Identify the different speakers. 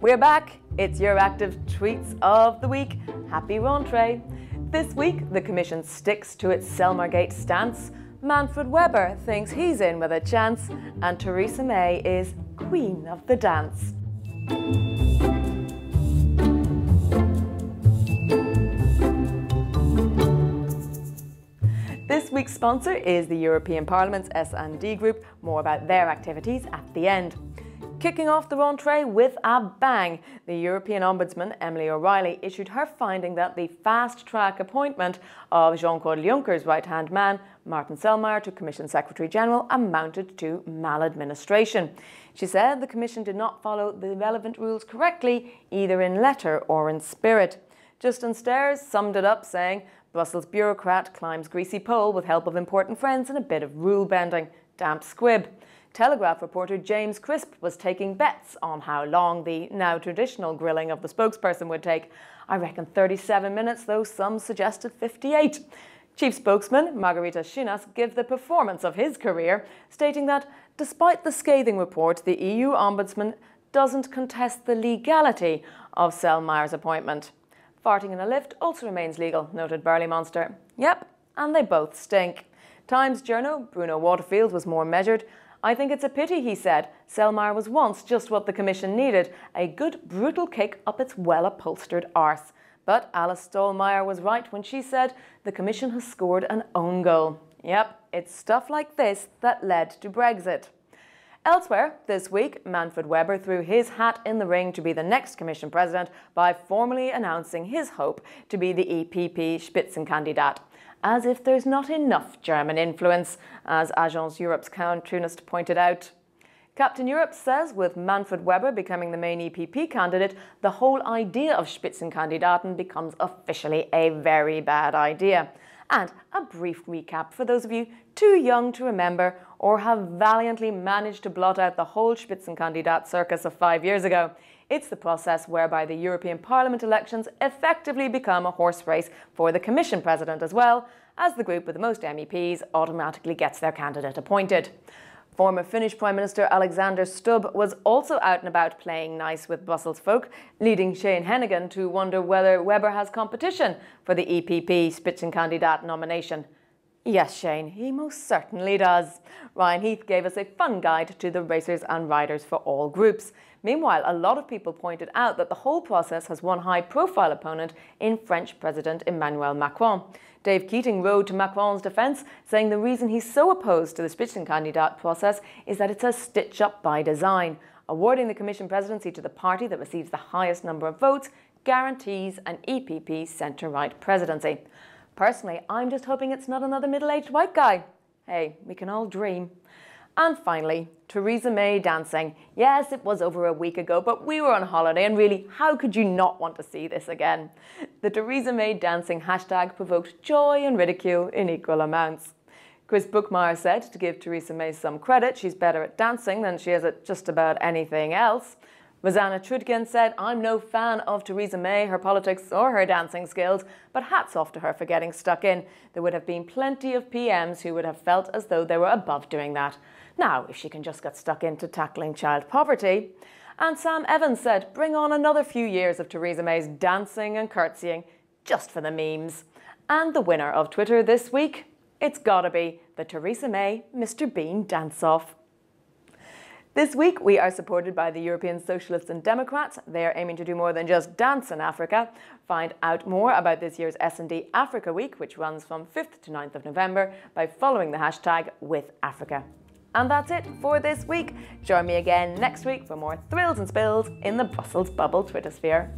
Speaker 1: We're back. It's EURACTIV Tweets of the Week. Happy rentree. This week, the Commission sticks to its Selmayrgate stance. Manfred Weber thinks he's in with a chance. And Theresa May is Queen of the Dance. This week's sponsor is the European Parliament's S&D Group. More about their activities at the end. Kicking off the rentree with a bang, the European Ombudsman, Emily O'Reilly, issued her finding that the fast-track appointment of Jean-Claude Juncker's right-hand man, Martin Selmayr, to Commission Secretary-General amounted to maladministration. She said the Commission did not follow the relevant rules correctly, either in letter or in spirit. Justin Stairs summed it up saying, Brussels bureaucrat climbs greasy pole with help of important friends and a bit of rule bending. Damp squib. Telegraph reporter James Crisp was taking bets on how long the now traditional grilling of the spokesperson would take. I reckon 37 minutes, though some suggested 58. Chief spokesman Margarita Schinas gave the performance of his career, stating that despite the scathing report, the EU Ombudsman doesn't contest the legality of Selmayr's appointment. Farting in a lift also remains legal, noted Burley Monster. Yep, and they both stink. Times journo Bruno Waterfield was more measured. I think it's a pity, he said. Selmayr was once just what the Commission needed, a good brutal kick up its well-upholstered arse. But Alice Stolmeyer was right when she said the Commission has scored an own goal. Yep, it's stuff like this that led to Brexit. Elsewhere, this week, Manfred Weber threw his hat in the ring to be the next Commission President by formally announcing his hope to be the EPP Spitzenkandidat. As if there's not enough German influence, as Agence Europe's cartoonist pointed out. Captain Europe says with Manfred Weber becoming the main EPP candidate, the whole idea of Spitzenkandidaten becomes officially a very bad idea. And a brief recap for those of you too young to remember or have valiantly managed to blot out the whole Spitzenkandidat circus of 5 years ago. It's the process whereby the European Parliament elections effectively become a horse race for the Commission President as well, as the group with the most MEPs automatically gets their candidate appointed. Former Finnish Prime Minister Alexander Stubb was also out and about playing nice with Brussels folk, leading Shane Hennigan to wonder whether Weber has competition for the EPP Spitzenkandidat nomination. Yes, Shane, he most certainly does. Ryan Heath gave us a fun guide to the racers and riders for all groups. Meanwhile, a lot of people pointed out that the whole process has one high-profile opponent in French President Emmanuel Macron. Dave Keating rode to Macron's defence, saying the reason he's so opposed to the Spitzenkandidat process is that it's a stitch-up by design. Awarding the Commission presidency to the party that receives the highest number of votes guarantees an EPP centre-right presidency. Personally, I'm just hoping it's not another middle-aged white guy. Hey, we can all dream. And finally, Theresa May dancing. Yes, it was over a week ago, but we were on holiday and really, how could you not want to see this again? The Theresa May dancing hashtag provoked joy and ridicule in equal amounts. Chris Bookmeyer said to give Theresa May some credit, she's better at dancing than she is at just about anything else. Rosanna Trudkin said, I'm no fan of Theresa May, her politics or her dancing skills, but hats off to her for getting stuck in. There would have been plenty of PMs who would have felt as though they were above doing that. Now, if she can just get stuck into tackling child poverty. And Sam Evans said, bring on another few years of Theresa May's dancing and curtsying, just for the memes. And the winner of Twitter this week, it's gotta be the Theresa May Mr. Bean dance-off. This week, we are supported by the European Socialists and Democrats. They are aiming to do more than just dance in Africa. Find out more about this year's S&D Africa Week, which runs from 5th to 9th of November, by following the hashtag #WithAfrica. And that's it for this week. Join me again next week for more thrills and spills in the Brussels bubble Twitter sphere.